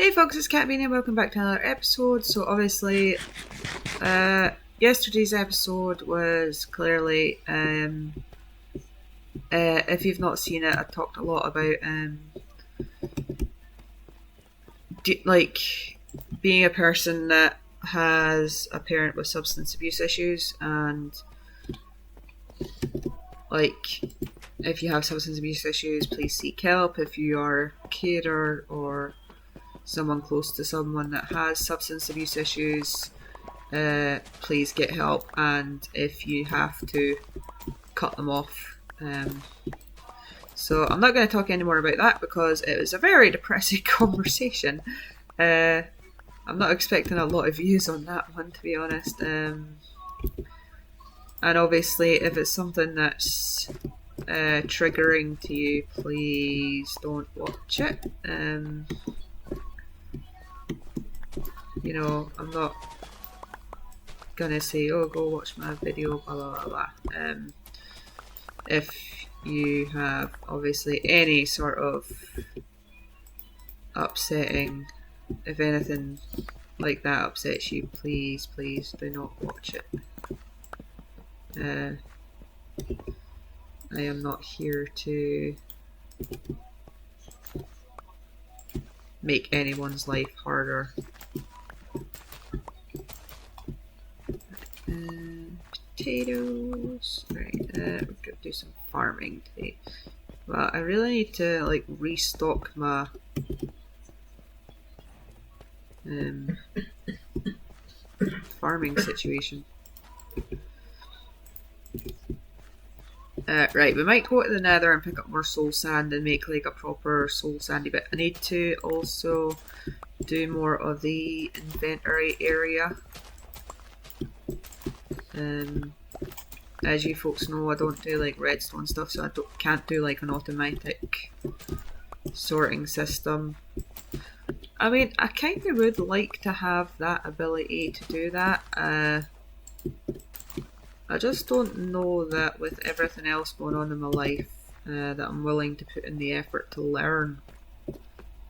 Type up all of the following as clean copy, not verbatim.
Hey folks, it's Kat.Beanie and welcome back to another episode. So obviously, yesterday's episode was clearly, if you've not seen it, I talked a lot about being a person that has a parent with substance abuse issues, and like if you have substance abuse issues, please seek help. If you are a carer or someone close to someone that has substance abuse issues, please get help, and if you have to, cut them off. So I'm not going to talk any more about that because it was a very depressing conversation. I'm not expecting a lot of views on that one, to be honest. And obviously, if it's something that's triggering to you, please don't watch it. I'm not gonna say, oh, go watch my video, blah blah blah blah. If you have obviously any sort of upsetting, if anything like that upsets you, please do not watch it. I am not here to make anyone's life harder. Potatoes. Right, we're gonna do some farming today. Well, I really need to restock my farming situation. Right, we might go to the nether and pick up more soul sand and make a proper soul sandy bit. I need to also do more of the inventory area. As you folks know, I don't do redstone stuff, so I can't do an automatic sorting system. I mean, I kind of would like to have that ability to do that. I just don't know that with everything else going on in my life that I'm willing to put in the effort to learn.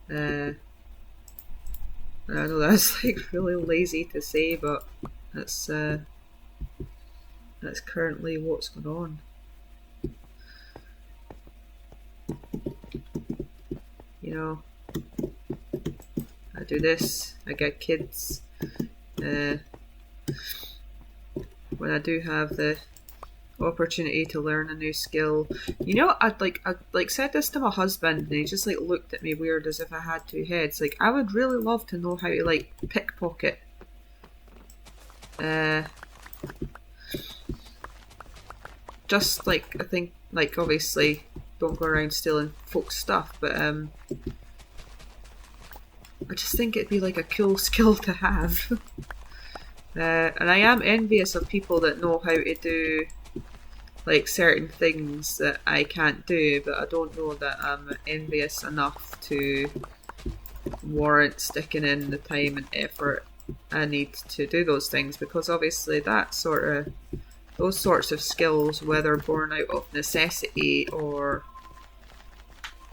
I know that's really lazy to say, but that's currently what's going on. I do this, I get kids. When I do have the opportunity to learn a new skill, I said this to my husband, and he just looked at me weird as if I had two heads. I would really love to know how to pickpocket. Just I think obviously don't go around stealing folks' stuff, but I just think it'd be a cool skill to have. And I am envious of people that know how to do certain things that I can't do, but I don't know that I'm envious enough to warrant sticking in the time and effort I need to do those things, because obviously those sorts of skills, whether born out of necessity or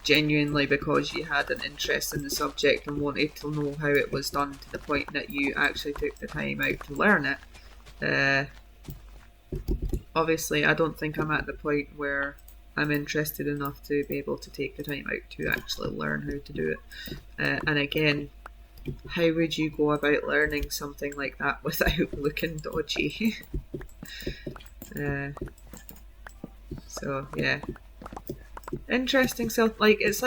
genuinely because you had an interest in the subject and wanted to know how it was done to the point that you actually took the time out to learn it. Obviously, I don't think I'm at the point where I'm interested enough to be able to take the time out to actually learn how to do it. And again, how would you go about learning something like that without looking dodgy? So yeah, interesting stuff. It's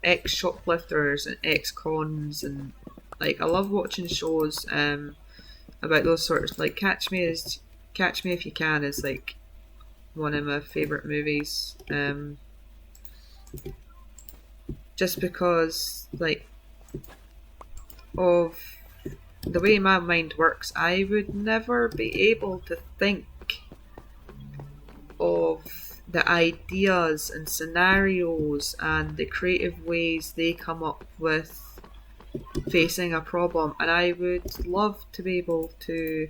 ex shoplifters and ex cons, and I love watching shows about those sorts. Catch Me If You Can is one of my favourite movies. Just because of the way my mind works, I would never be able to think of the ideas and scenarios and the creative ways they come up with facing a problem, and I would love to be able to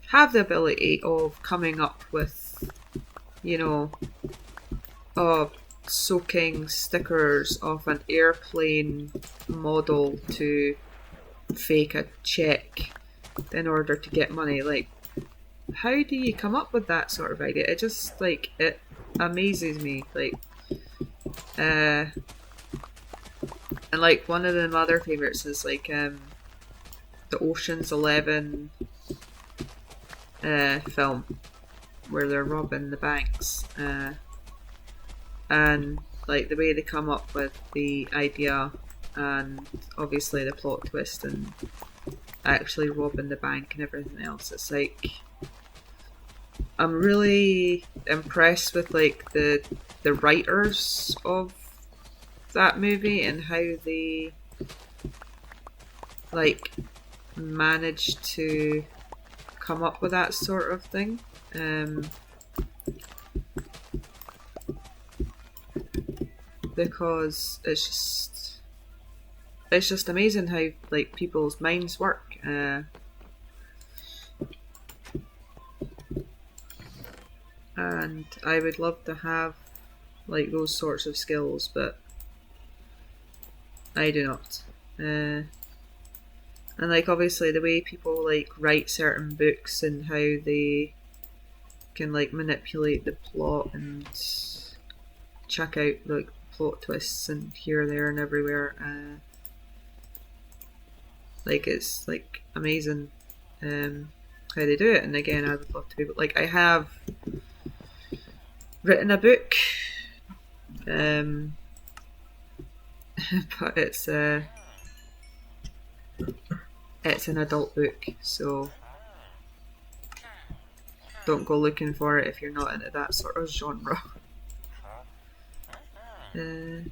have the ability of coming up with, soaking stickers off an airplane model to fake a check in order to get money. Like, how do you come up with that sort of idea? It just, like, it amazes me. Like, and like one of the other favorites is like the Ocean's 11 film where they're robbing the banks, and like the way they come up with the idea and obviously the plot twist and actually robbing the bank and everything else. It's like I'm really impressed with like the writers of that movie and how they like managed to come up with that sort of thing. Because it's just amazing how like people's minds work. And I would love to have like those sorts of skills, but I do not. And like obviously the way people like write certain books and how they can like manipulate the plot and check out like plot twists and here, there, and everywhere. Like it's like amazing how they do it. And again, I would love to be able, like I have written a book, but it's an adult book, so don't go looking for it if you're not into that sort of genre. I'm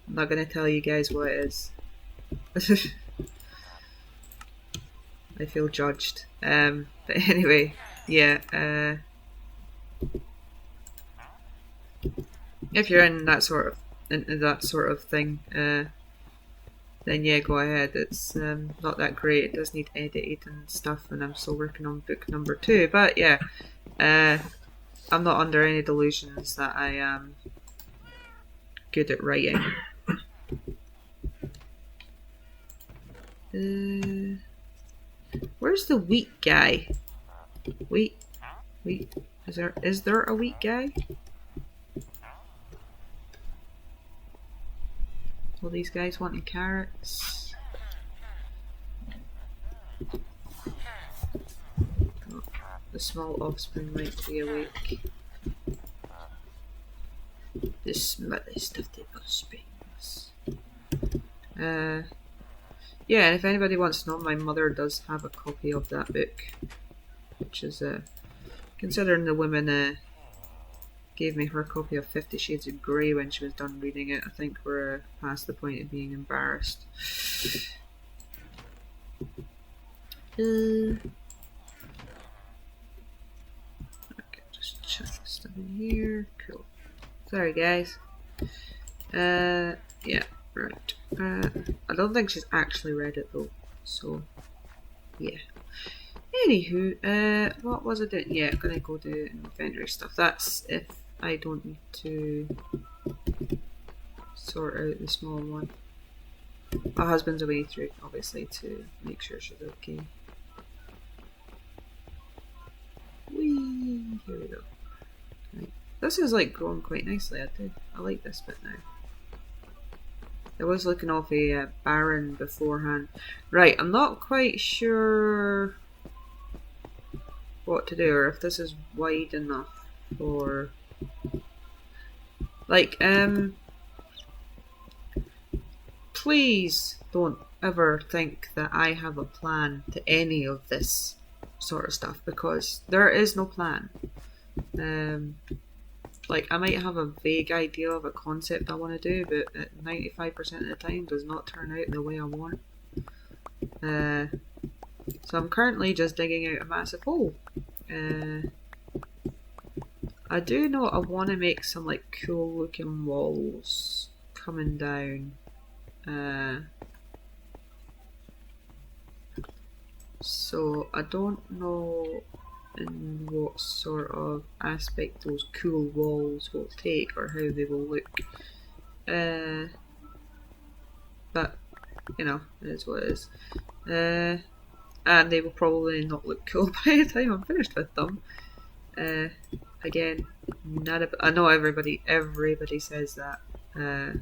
not gonna tell you guys what it is. I feel judged. But anyway, yeah. If you're into that sort of thing, then yeah, go ahead. It's not that great. It does need edited and stuff, and I'm still working on book number 2. But yeah, I'm not under any delusions that I am good at writing. Where's the wheat guy? Wheat. Is there a wheat guy? All these guys wanting carrots. Oh, the small offspring might be awake. The smallest of the offsprings. Yeah, and if anybody wants to know, my mother does have a copy of that book, which is considering the woman gave me her copy of 50 Shades of Grey when she was done reading it. I think we're past the point of being embarrassed. Okay, just check stuff in here. Cool. Sorry, guys. Yeah, right. I don't think she's actually read it though, so yeah. Anywho, what was I doing? Yeah, I'm gonna go do inventory stuff. That's if I don't need to sort out the small one. My husband's away through, obviously, to make sure she's okay. Whee! Here we go. Right. This is like growing quite nicely. I like this bit now. I was looking off a barren beforehand. Right, I'm not quite sure what to do, or if this is wide enough for like please don't ever think that I have a plan to any of this sort of stuff, because there is no plan. Like I might have a vague idea of a concept I want to do, but 95% of the time does not turn out the way I want. So I'm currently just digging out a massive hole. I do know I want to make some like cool looking walls coming down. So I don't know in what sort of aspect those cool walls will take or how they will look. But you know, it is what it is. And they will probably not look cool by the time I'm finished with them. Again, I know everybody says that. I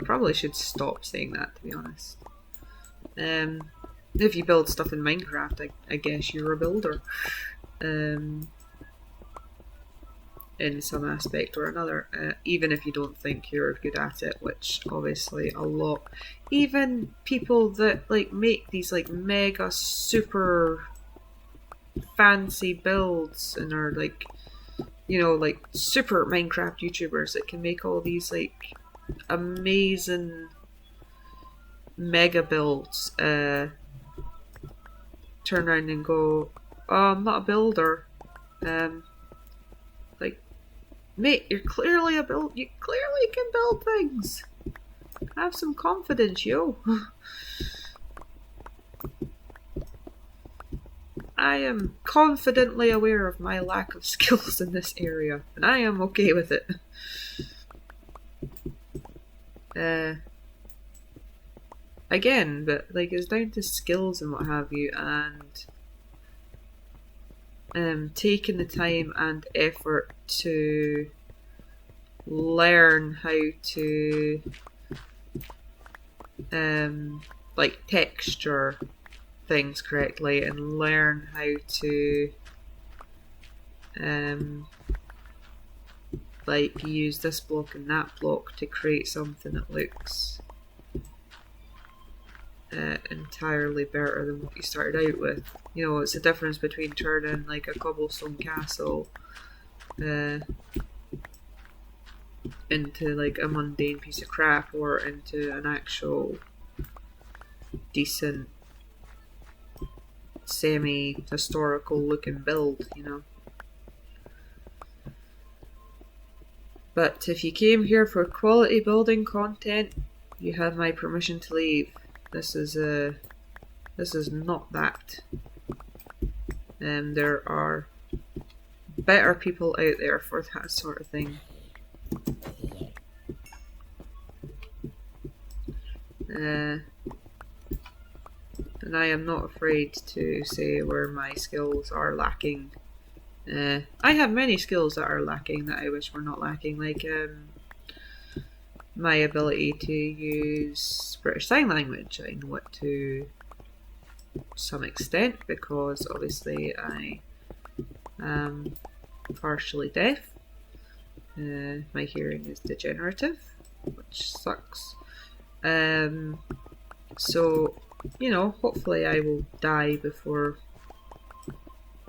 probably should stop saying that, to be honest. If you build stuff in Minecraft, I guess you're a builder. In some aspect or another, even if you don't think you're good at it, which obviously a lot, even people that like make these like mega super fancy builds and are like, you know, like super Minecraft YouTubers that can make all these like amazing mega builds, turn around and go, oh, I'm not a builder. Like, mate, you're clearly a build. You clearly can build things. Have some confidence, yo. I am confidently aware of my lack of skills in this area, and I am okay with it. Again, but like it's down to skills and what have you, and taking the time and effort to learn how to like texture things correctly and learn how to like use this block and that block to create something that looks entirely better than what you started out with. You know, it's the difference between turning like a cobblestone castle into like a mundane piece of crap or into an actual decent semi-historical looking build, you know. But if you came here for quality building content, you have my permission to leave. This is not that. There are better people out there for that sort of thing. And I am not afraid to say where my skills are lacking. I have many skills that are lacking that I wish were not lacking, like my ability to use British Sign Language. I know it to some extent because obviously I am partially deaf. My hearing is degenerative, which sucks. So, you know, hopefully I will die before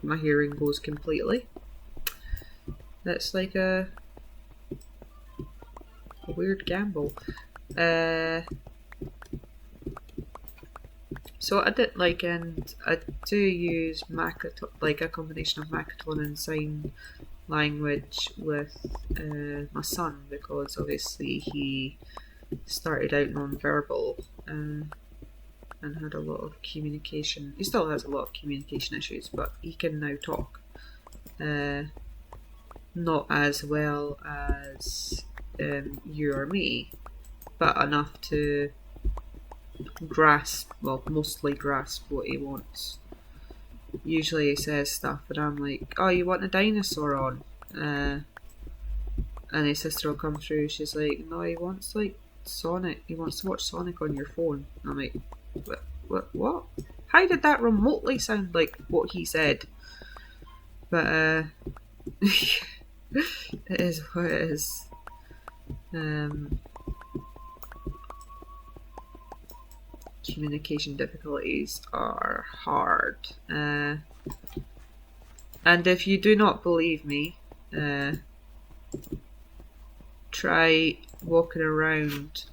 my hearing goes completely. That's like a weird gamble. So I did like, and I do use like a combination of Makaton and sign language with my son because obviously he started out non-verbal and had a lot of communication. He still has a lot of communication issues, but he can now talk. Not as well as you or me, but enough to mostly grasp what he wants. Usually he says stuff and I'm like, oh, you want a dinosaur on? And his sister will come through, she's like, no, he wants like Sonic, he wants to watch Sonic on your phone. I'm like, what? How did that remotely sound like what he said? But it is what it is. Communication difficulties are hard. And if you do not believe me, try walking around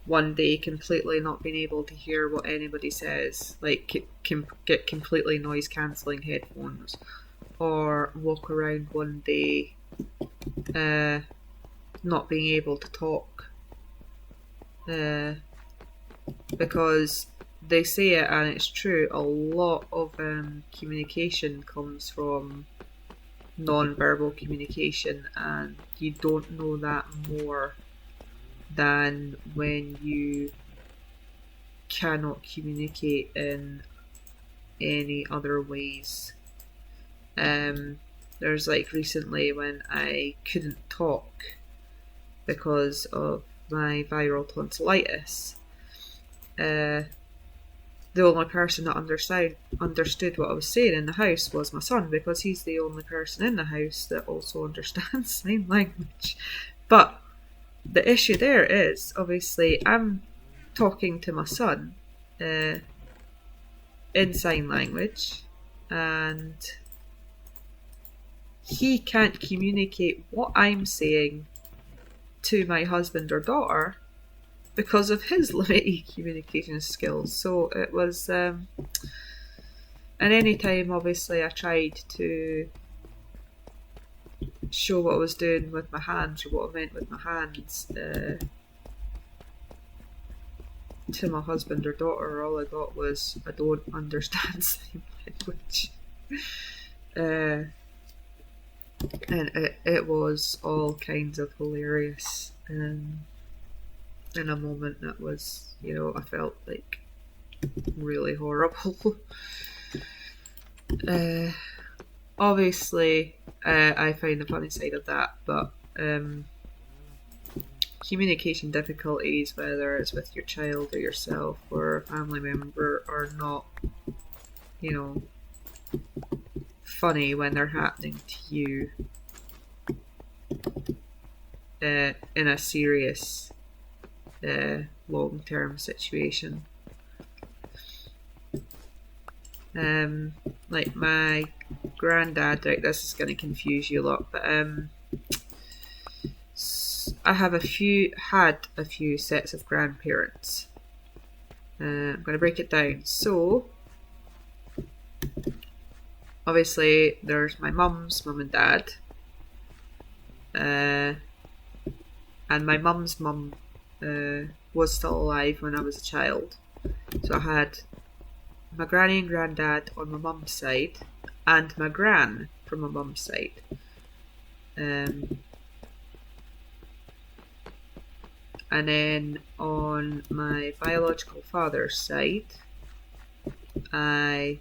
one day completely not being able to hear what anybody says, like get completely noise cancelling headphones, or walk around one day not being able to talk, because they say it and it's true, a lot of communication comes from non-verbal communication, and you don't know that more than when you cannot communicate in any other ways. There's like recently when I couldn't talk because of my viral tonsillitis. The only person that understood what I was saying in the house was my son, because he's the only person in the house that also understands sign language. But the issue there is, obviously, I'm talking to my son in sign language, and he can't communicate what I'm saying to my husband or daughter because of his limited communication skills. So it was, and any time, obviously, I tried to show what I was doing with my hands or what I meant with my hands to my husband or daughter, all I got was, I don't understand sign language. And it was all kinds of hilarious. In a moment that was, I felt like really horrible. Obviously, I find the funny side of that, but communication difficulties, whether it's with your child or yourself or a family member, are not, funny when they're happening to you in a serious long-term situation. Like my granddad, right, this is going to confuse you a lot, but I have had a few sets of grandparents. I'm going to break it down. So obviously there's my mum's mum and dad, and my mum's mum was still alive when I was a child. So I had my granny and granddad on my mum's side, and my gran from my mum's side. And then on my biological father's side, I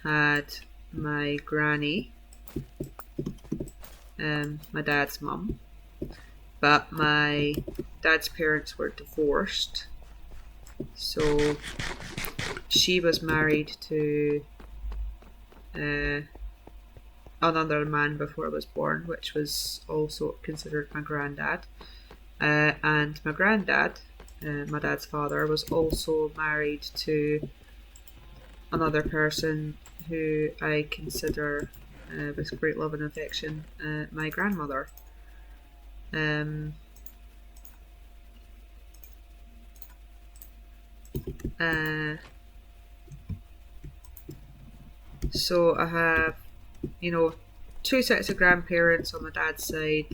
had my granny, my dad's mum, but my dad's parents were divorced, so she was married to another man before I was born, which was also considered my granddad. And my granddad, my dad's father, was also married to another person who I consider with great love and affection my grandmother. So I have, two sets of grandparents on my dad's side,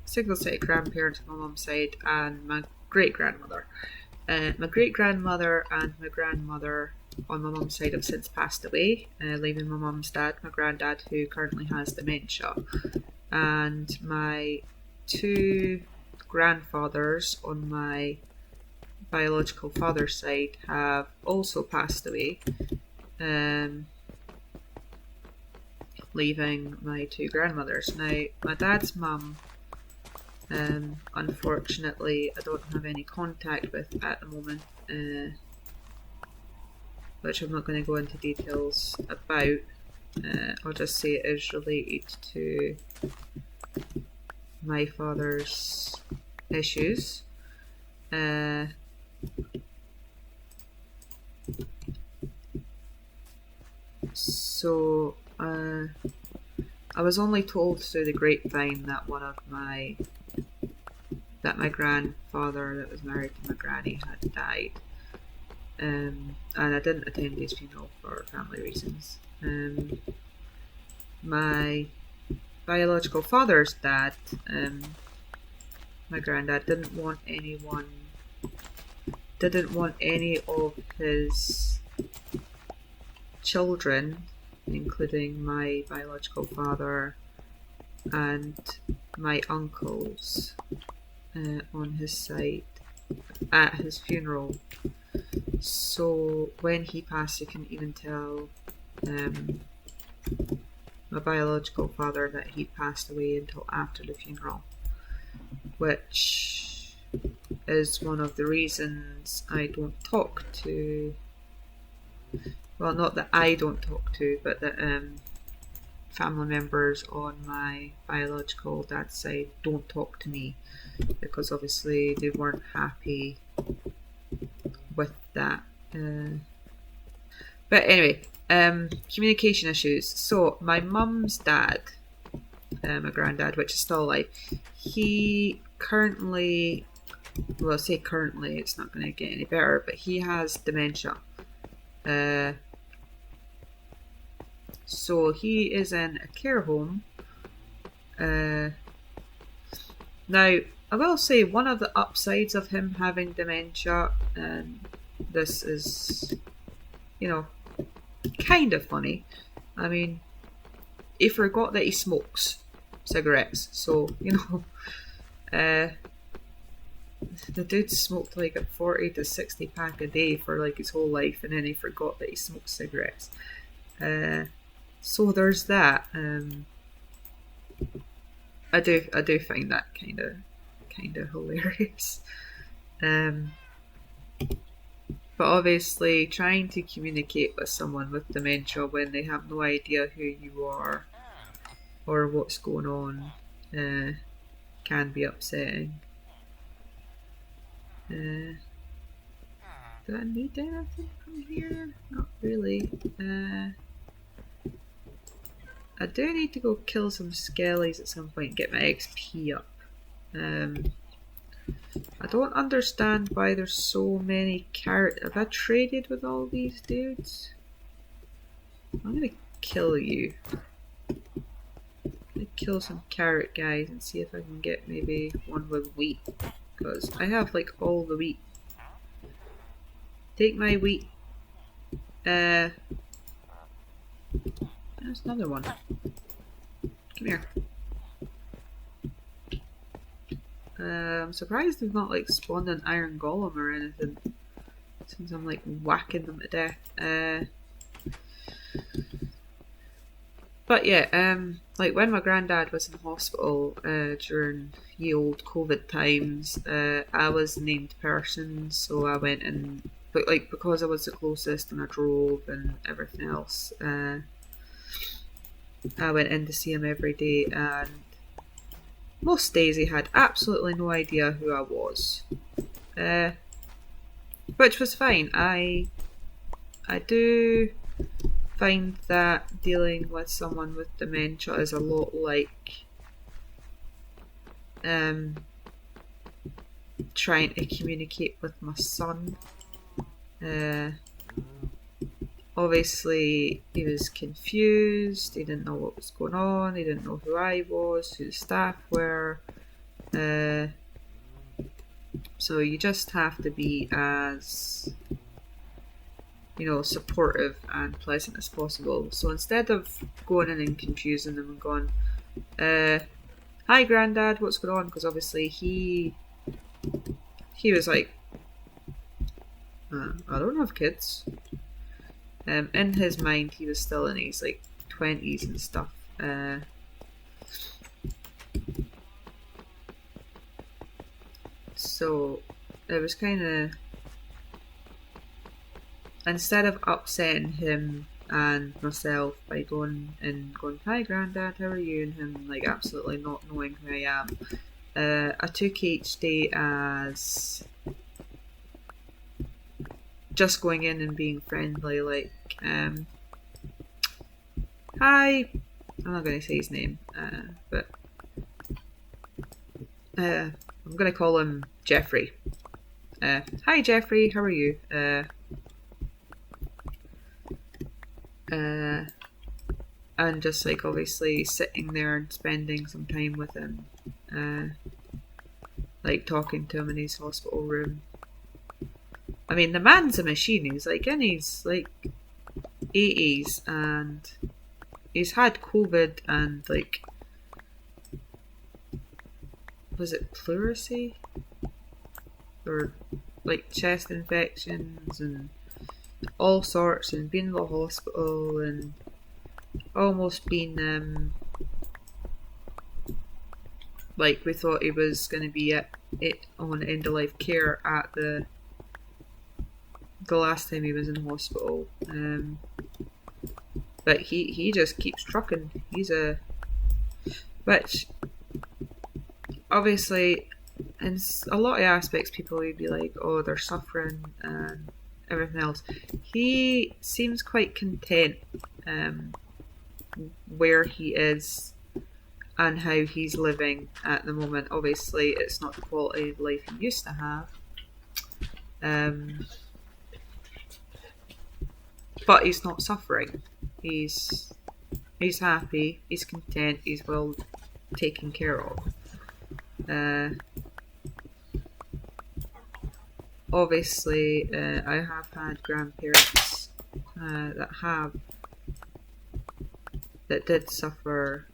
single set of grandparents on my mum's side, and my great grandmother. My great grandmother and my grandmother on my mum's side have since passed away, leaving my mum's dad, my granddad, who currently has dementia. And my two grandfathers on my biological father's side have also passed away, leaving my two grandmothers. Now, my dad's mum, unfortunately, I don't have any contact with at the moment, which I'm not going to go into details about. I'll just say it is related to my father's issues. So I was only told through the grapevine that my grandfather that was married to my granny had died, and I didn't attend his funeral for family reasons. My biological father's dad, my granddad, didn't want anyone didn't want any of his children, including my biological father and my uncles, on his side at his funeral. So when he passed, he couldn't even tell my biological father that he'd passed away until after the funeral, which is one of the reasons I don't talk to, well, not that I don't talk to, but that family members on my biological dad's side don't talk to me, because obviously they weren't happy with that. But anyway, communication issues. So my mum's dad, my granddad, which is still alive, he currently, well, I say currently, it's not going to get any better, but he has dementia. So he is in a care home. Now, I will say one of the upsides of him having dementia, and this is, kind of funny. I mean, he forgot that he smokes cigarettes. So, the dude smoked like a 40 to 60 pack a day for like his whole life, and then he forgot that he smoked cigarettes. So there's that. I do find that kind of hilarious. But obviously, trying to communicate with someone with dementia when they have no idea who you are or what's going on can be upsetting. Do I need anything from here? Not really. I do need to go kill some skellies at some point and get my XP up. I don't understand why there's so many carrot. Have I traded with all these dudes? I'm gonna kill you. I'm gonna kill some carrot guys and see if I can get maybe one with wheat. Because I have like all the wheat. Take my wheat. There's another one. Come here. I'm surprised they've not like spawned an iron golem or anything, since I'm like whacking them to death. But yeah, like when my granddad was in hospital during ye old COVID times, I was the named person, so I went and, but like because I was the closest and I drove and everything else, I went in to see him every day, and most days he had absolutely no idea who I was, which was fine. I do find that dealing with someone with dementia is a lot like trying to communicate with my son. Obviously he was confused, he didn't know what was going on, he didn't know who I was, who the staff were, so you just have to be as supportive and pleasant as possible. So instead of going in and confusing them and going, hi granddad, what's going on, because obviously he was like, I don't have kids. In his mind, he was still in his like 20s and stuff. So it was kind of, instead of upsetting him and myself by going, hi granddad, how are you, and him like absolutely not knowing who I am, I took each day as just going in and being friendly, like, hi, I'm not going to say his name, but I'm going to call him Jeffrey. Hi Jeffrey, how are you? And just like obviously sitting there and spending some time with him, like talking to him in his hospital room. I mean, the man's a machine. He's like in his like 80s, and he's had COVID and like, was it pleurisy or like chest infections and all sorts, and been in the hospital and almost been like, we thought he was going to be at it on end of life care at the last time he was in hospital. But he just keeps trucking. Which obviously in a lot of aspects people would be like, oh, they're suffering and everything else. He seems quite content where he is and how he's living at the moment. Obviously it's not the quality of life he used to have, but he's not suffering. He's happy, he's content, he's well taken care of. Obviously, I have had grandparents that did suffer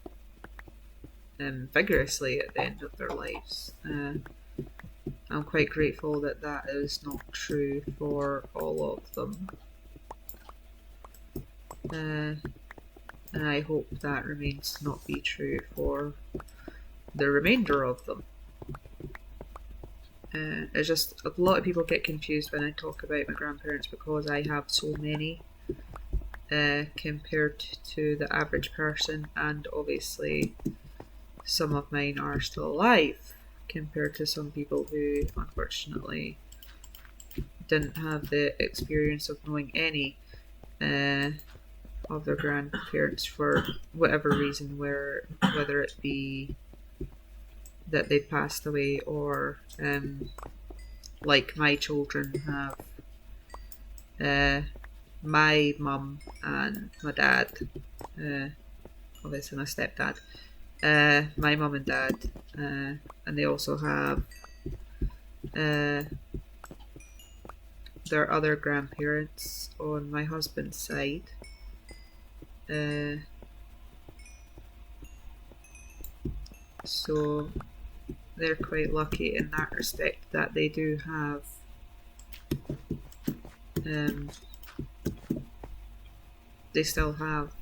vigorously at the end of their lives. I'm quite grateful that that is not true for all of them. And I hope that remains to not be true for the remainder of them. It's just a lot of people get confused when I talk about my grandparents because I have so many compared to the average person, and obviously some of mine are still alive compared to some people who unfortunately didn't have the experience of knowing any of their grandparents for whatever reason, whether it be that they passed away or like my children have my mum and my dad, obviously my stepdad, my mum and dad, and they also have their other grandparents on my husband's side. So they're quite lucky in that respect that they do have they still have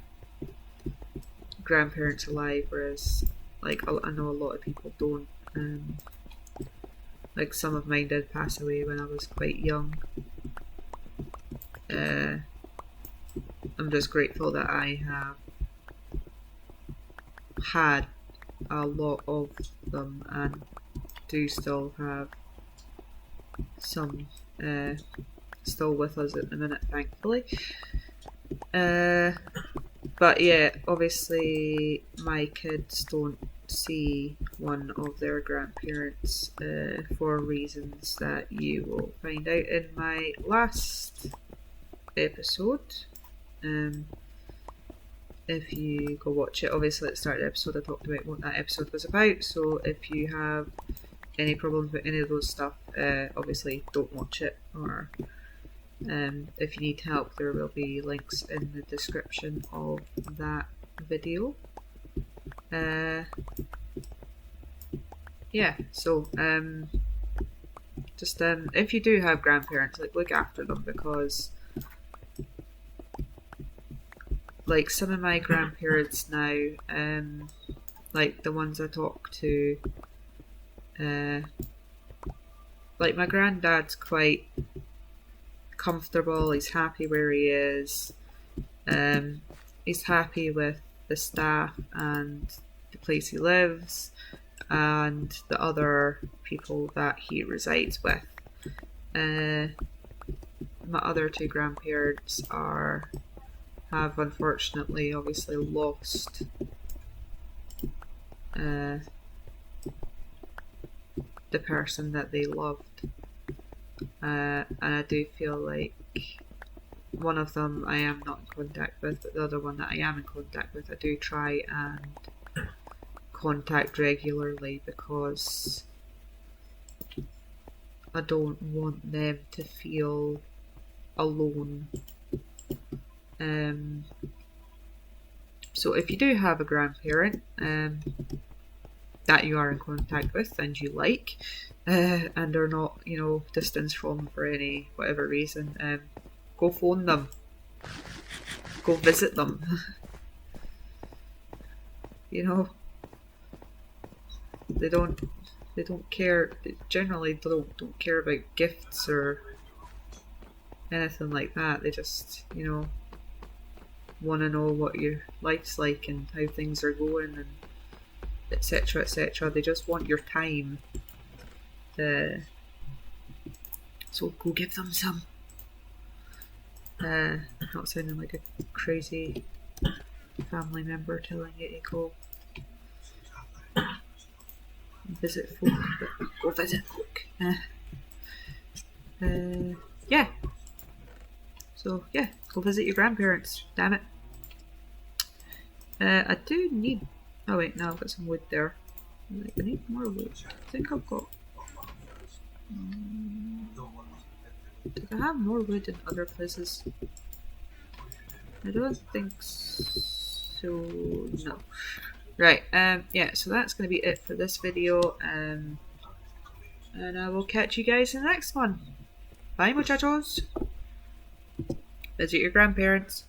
grandparents alive, whereas like I know a lot of people don't. Like some of mine did pass away when I was quite young. I'm just grateful that I have had a lot of them and do still have some still with us at the minute, thankfully. But yeah, obviously my kids don't see one of their grandparents for reasons that you will find out in my last episode. If you go watch it, obviously at the start of the episode I talked about what that episode was about, so if you have any problems with any of those stuff, obviously don't watch it, or if you need help there will be links in the description of that video. Yeah, so just if you do have grandparents, like look after them, because like some of my grandparents now, like the ones I talk to, like my granddad's quite comfortable, he's happy where he is, he's happy with the staff and the place he lives and the other people that he resides with. My other two grandparents have unfortunately obviously lost the person that they loved, and I do feel like one of them I am not in contact with, but the other one that I am in contact with I do try and contact regularly, because I don't want them to feel alone. So if you do have a grandparent that you are in contact with and you like, and are not, distanced from for any whatever reason, go phone them, go visit them. They don't care. They generally don't care about gifts or anything like that. They just want to know what your life's like and how things are going, and etc etc. They just want your time. So go give them some. Not sounding like a crazy family member telling you to go visit folk, but go visit folk. Yeah. So yeah, go visit your grandparents. Damn it. I do need. Oh wait, no, I've got some wood there. I need more wood. I think I've got. Do I have more wood in other places? I don't think so. No. Right. Yeah. So that's going to be it for this video. And I will catch you guys in the next one. Bye, muchachos. Visit your grandparents.